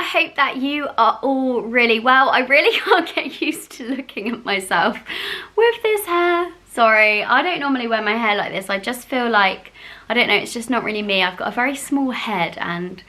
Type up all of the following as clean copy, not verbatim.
hope that you are all really well. I really can't get used to looking at myself with this hair. Sorry, I don't normally wear my hair like this. I just feel like, I don't know, it's just not really me. I've got a very small head and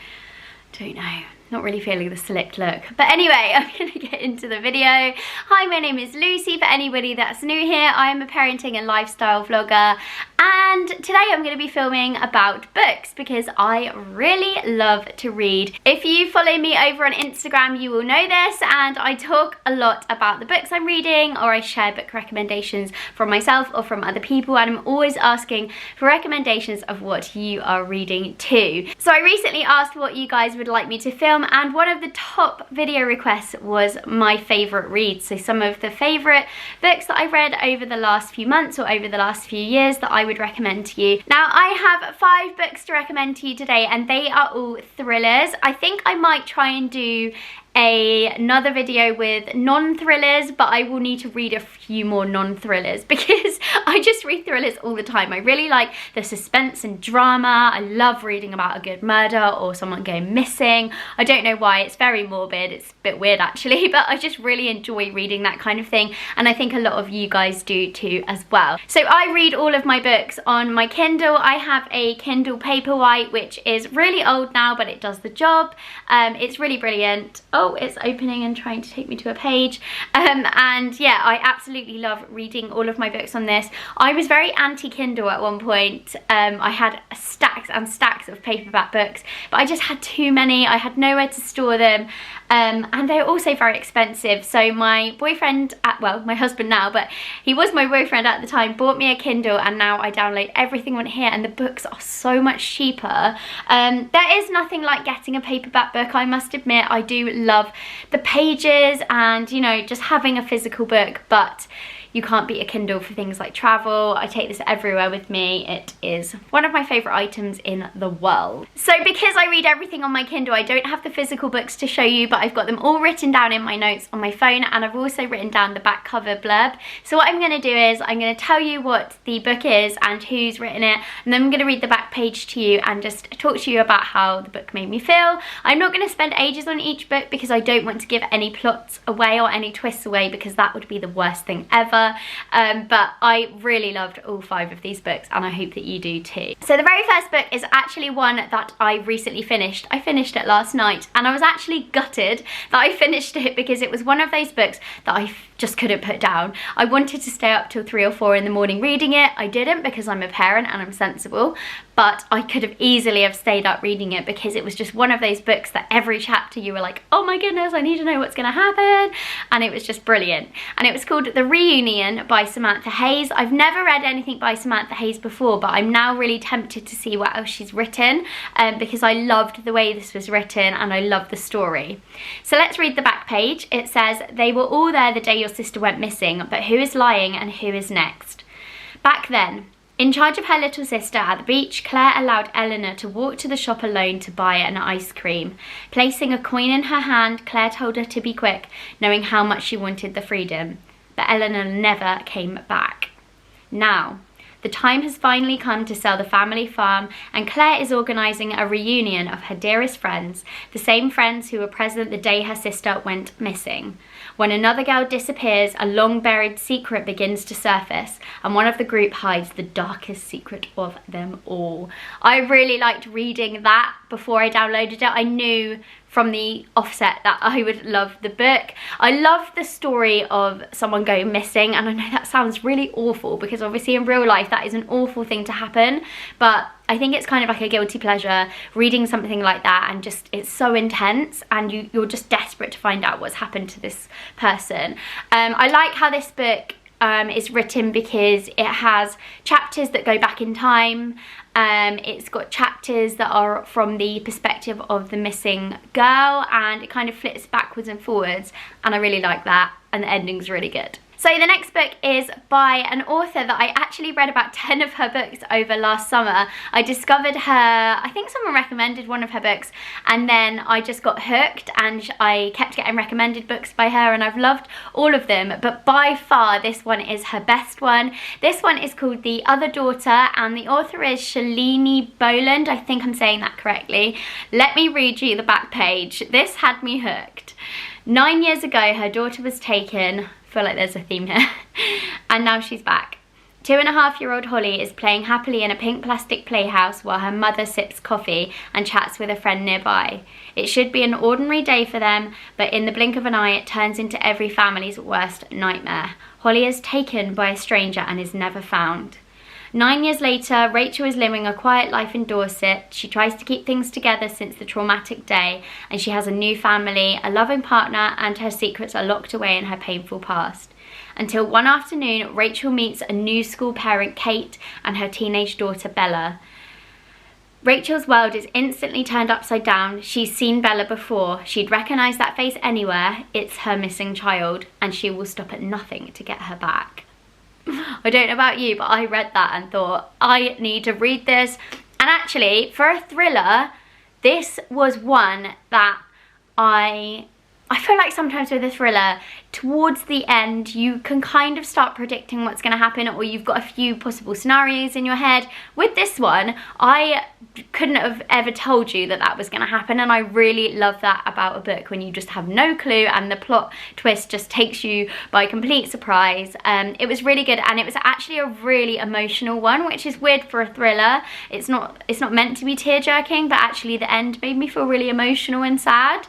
I don't know, not really feeling the slicked look. But anyway, I'm gonna get into the video. Hi, my name is Lucy. For anybody that's new here, I am a parenting and lifestyle vlogger, and today I'm going to be filming about books because I really love to read. If you follow me over on Instagram, you will know this, and I talk a lot about the books I'm reading, or I share book recommendations from myself or from other people, and I'm always asking for recommendations of what you are reading too. So I recently asked what you guys would like me to film, and one of the top video requests was my favourite reads. So some of the favourite books that I've read over the last few months or over the last few years that I would recommend to you. Now, I have 5 books to recommend to you today, and they are all thrillers. I think I might try and do another video with non-thrillers, but I will need to read a few more non-thrillers because I just read thrillers all the time. I really like the suspense and drama. I love reading about a good murder or someone going missing. I don't know why, it's very morbid, it's a bit weird actually, but I just really enjoy reading that kind of thing, and I think a lot of you guys do too as well. So I read all of my books on my Kindle. I have a Kindle Paperwhite, which is really old now, but it does the job. It's really brilliant. Oh, it's opening and trying to take me to a page. And yeah, I absolutely love reading all of my books on this. I was very anti-Kindle at one point. I had stacks and stacks of paperback books, but I just had too many. I had nowhere to store them. And they're also very expensive. So my boyfriend, well, my husband now, but he was my boyfriend at the time, bought me a Kindle, and now I download everything on here, and the books are so much cheaper. There is nothing like getting a paperback book, I must admit. I do love the pages and, you know, just having a physical book, but you can't beat a Kindle for things like travel. I take this everywhere with me. It is one of my favourite items in the world. So because I read everything on my Kindle, I don't have the physical books to show you, but I've got them all written down in my notes on my phone, and I've also written down the back cover blurb. So what I'm going to do is I'm going to tell you what the book is and who's written it, and then I'm going to read the back page to you and just talk to you about how the book made me feel. I'm not going to spend ages on each book because I don't want to give any plots away or any twists away, because that would be the worst thing ever. But I really loved all 5 of these books, and I hope that you do too. So the very first book is actually one that I recently finished. I finished it last night, and I was actually gutted that I finished it because it was one of those books that I just couldn't put down. I wanted to stay up till 3 or 4 in the morning reading it. I didn't, because I'm a parent and I'm sensible, but I could have easily have stayed up reading it because it was just one of those books that every chapter you were like, oh my goodness, I need to know what's going to happen, and it was just brilliant. And it was called The Reunion by Samantha Hayes. I've never read anything by Samantha Hayes before, but I'm now really tempted to see what else she's written, because I loved the way this was written and I loved the story. So let's read the back page. It says, "They were all there the day your sister went missing, but who is lying and who is next?" Back then, in charge of her little sister at the beach, Claire allowed Eleanor to walk to the shop alone to buy an ice cream. Placing a coin in her hand, Claire told her to be quick, knowing how much she wanted the freedom. But Eleanor never came back. Now, the time has finally come to sell the family farm, and Claire is organising a reunion of her dearest friends, the same friends who were present the day her sister went missing. When another girl disappears, a long-buried secret begins to surface, and one of the group hides the darkest secret of them all. I really liked reading that before I downloaded it. I knew from the offset that I would love the book. I love the story of someone going missing, and I know that sounds really awful because obviously in real life that is an awful thing to happen, but I think it's kind of like a guilty pleasure reading something like that, and just it's so intense and you're just desperate to find out what's happened to this person. I like how this book is written because it has chapters that go back in time. It's got chapters that are from the perspective of the missing girl, and it kind of flips backwards and forwards, and I really like that, and the ending's really good. So the next book is by an author that I actually read about 10 of her books over last summer. I discovered her, I think someone recommended one of her books, and then I just got hooked and I kept getting recommended books by her, and I've loved all of them, but by far this one is her best one. This one is called The Other Daughter, and the author is Shalini Boland. I think I'm saying that correctly. Let me read you the back page. This had me hooked. 9 years ago, her daughter was taken. I feel like there's a theme here. And now she's back. 2.5-year-old Holly is playing happily in a pink plastic playhouse while her mother sips coffee and chats with a friend nearby. It should be an ordinary day for them, but in the blink of an eye it turns into every family's worst nightmare. Holly is taken by a stranger and is never found. 9 years later, Rachel is living a quiet life in Dorset. She tries to keep things together since the traumatic day, and she has a new family, a loving partner, and her secrets are locked away in her painful past. Until one afternoon, Rachel meets a new school parent, Kate, and her teenage daughter, Bella. Rachel's world is instantly turned upside down. She's seen Bella before. She'd recognise that face anywhere. It's her missing child, and she will stop at nothing to get her back. I don't know about you, but I read that and thought, I need to read this. And actually, for a thriller, this was one that I feel like sometimes with a thriller, towards the end, you can kind of start predicting what's going to happen, or you've got a few possible scenarios in your head. With this one, I couldn't have ever told you that that was going to happen, and I really love that about a book, when you just have no clue and the plot twist just takes you by complete surprise. It was really good, and it was actually a really emotional one, which is weird for a thriller. It's not meant to be tear-jerking, but actually the end made me feel really emotional and sad.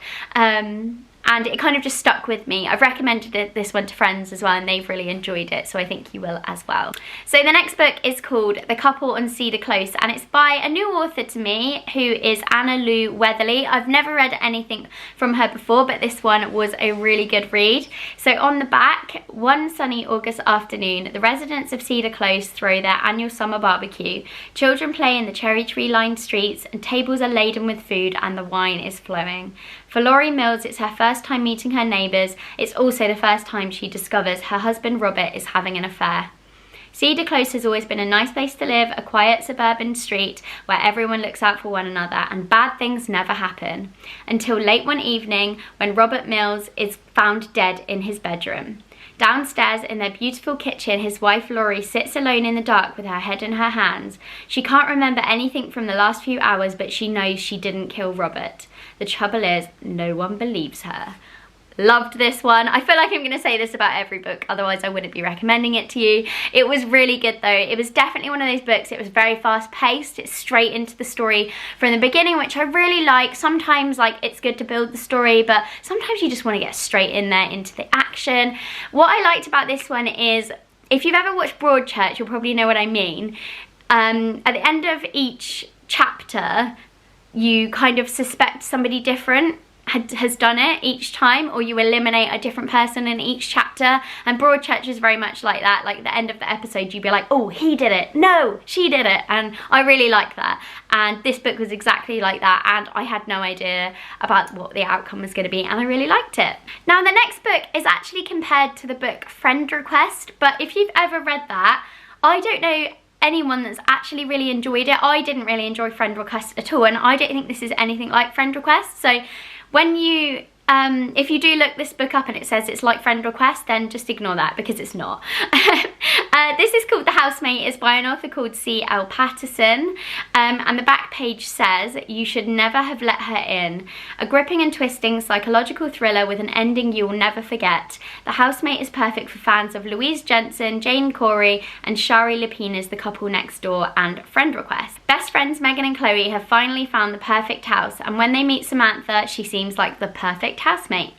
And it kind of just stuck with me. I've recommended this one to friends as well, and they've really enjoyed it, so I think you will as well. So the next book is called The Couple on Cedar Close, and it's by a new author to me, who is Anna Lou Weatherly. I've never read anything from her before, but this one was a really good read. So on the back, one sunny August afternoon, the residents of Cedar Close throw their annual summer barbecue. Children play in the cherry tree-lined streets, and tables are laden with food, and the wine is flowing. For Laurie Mills, it's her first time meeting her neighbours. It's also the first time she discovers her husband Robert is having an affair. Cedar Close has always been a nice place to live, a quiet suburban street where everyone looks out for one another and bad things never happen. Until late one evening when Robert Mills is found dead in his bedroom. Downstairs in their beautiful kitchen, his wife Laurie sits alone in the dark with her head in her hands. She can't remember anything from the last few hours, but she knows she didn't kill Robert. The trouble is, no one believes her. Loved this one. I feel like I'm going to say this about every book, otherwise I wouldn't be recommending it to you. It was really good though. It was definitely one of those books. It was very fast paced. It's straight into the story from the beginning, which I really like. Sometimes like it's good to build the story, but sometimes you just want to get straight in there into the action. What I liked about this one is, if you've ever watched Broadchurch, you'll probably know what I mean. At the end of each chapter, you kind of suspect somebody different has done it each time, or you eliminate a different person in each chapter, and Broadchurch is very much like that. Like at the end of the episode you'd be like, oh, he did it, no, she did it, and I really like that. And this book was exactly like that, and I had no idea about what the outcome was going to be, and I really liked it. Now the next book is actually compared to the book Friend Request, but if you've ever read that, I don't know anyone that's actually really enjoyed it. I didn't really enjoy Friend Request at all, and I don't think this is anything like Friend Request. So when you if you do look this book up and it says it's like Friend Request, then just ignore that, because it's not. This is called The Housemate. It's by an author called C.L. Patterson, and the back page says, you should never have let her in. A gripping and twisting psychological thriller with an ending you will never forget. The Housemate is perfect for fans of Louise Jensen, Jane Corey, and Shari Lapina's The Couple Next Door and Friend Request. Best friends Megan and Chloe have finally found the perfect house, and when they meet Samantha, she seems like the perfect housemate.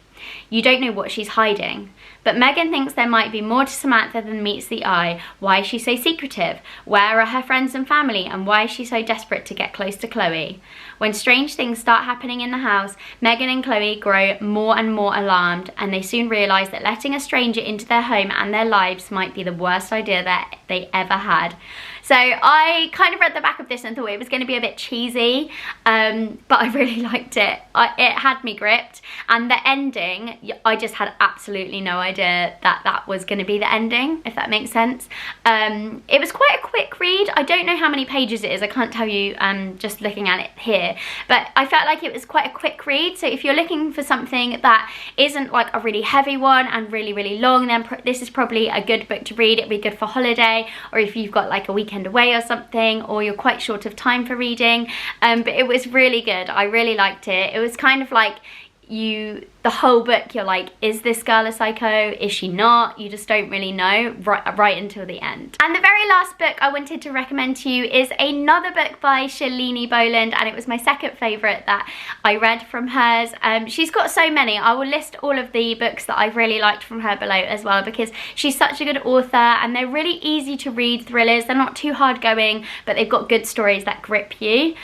You don't know what she's hiding. But Megan thinks there might be more to Samantha than meets the eye. Why is she so secretive? Where are her friends and family? And why is she so desperate to get close to Chloe? When strange things start happening in the house, Megan and Chloe grow more and more alarmed, and they soon realise that letting a stranger into their home and their lives might be the worst idea that they ever had. So So I kind of read the back of this and thought it was going to be a bit cheesy, but I really liked it. It had me gripped, and the ending, I just had absolutely no idea that was going to be the ending, if that makes sense. It was quite a quick read. I don't know how many pages it is, I can't tell you just looking at it here, but I felt like it was quite a quick read. So if you're looking for something that isn't like a really heavy one and really long, then this is probably a good book to read. It'd be good for holiday, or if you've got like a weekend away or something, or you're quite short of time for reading. But it was really good. I really liked it. It was kind of like the whole book you're like, is this girl a psycho? Is she not? You just don't really know right until the end. And the very last book I wanted to recommend to you is another book by Shalini Boland, and it was my second favourite that I read from hers. She's got so many. I will list all of the books that I've really liked from her below as well, because she's such a good author and they're really easy to read thrillers. They're not too hard going, but they've got good stories that grip you.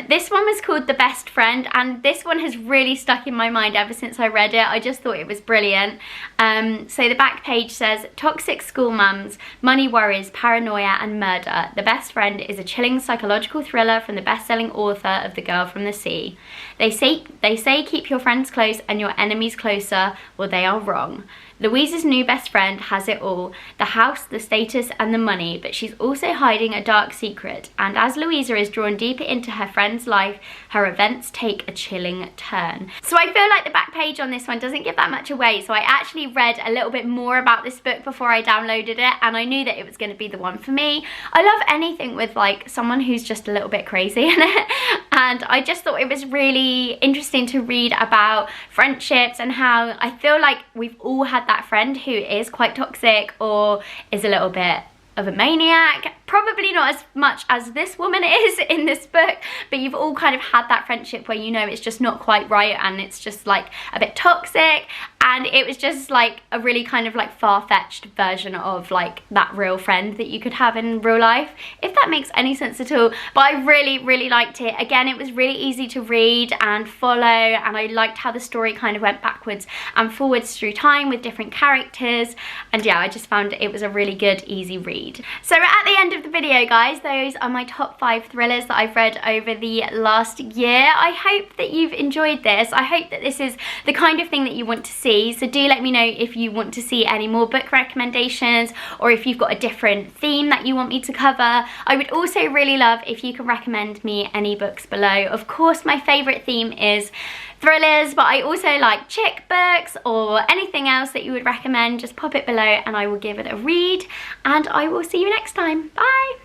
This one was called The Best Friend, and this one has really stuck in my mind ever since I read it. I just thought it was brilliant. So the back page says, toxic school mums, money worries, paranoia and murder. The Best Friend is a chilling psychological thriller from the best-selling author of The Girl from the Sea. They say keep your friends close and your enemies closer. Well, they are wrong. Louise's new best friend has it all, the house, the status and the money, but she's also hiding a dark secret, and as Louisa is drawn deeper into her friend's life, her events take a chilling turn. So I feel like the back page on this one doesn't give that much away, so I actually read a little bit more about this book before I downloaded it, and I knew that it was going to be the one for me. I love anything with like someone who's just a little bit crazy in it, and I just thought it was really interesting to read about friendships and how I feel like we've all had that friend who is quite toxic or is a little bit of a maniac. Probably not as much as this woman is in this book, but you've all kind of had that friendship where you know it's just not quite right and it's just like a bit toxic, and it was just like a really kind of like far-fetched version of like that real friend that you could have in real life, if that makes any sense at all. But I really liked it. Again, it was really easy to read and follow, and I liked how the story kind of went backwards and forwards through time with different characters, and yeah, I just found it was a really good, easy read. So we're at the end of the video, guys. Those are my top 5 thrillers that I've read over the last year. I hope that you've enjoyed this. I hope that this is the kind of thing that you want to see, so do let me know if you want to see any more book recommendations, or if you've got a different theme that you want me to cover. I would also really love if you can recommend me any books below. Of course, my favourite theme is thrillers, but I also like chick books or anything else that you would recommend. Just pop it below and I will give it a read, and I will see you next time. Bye!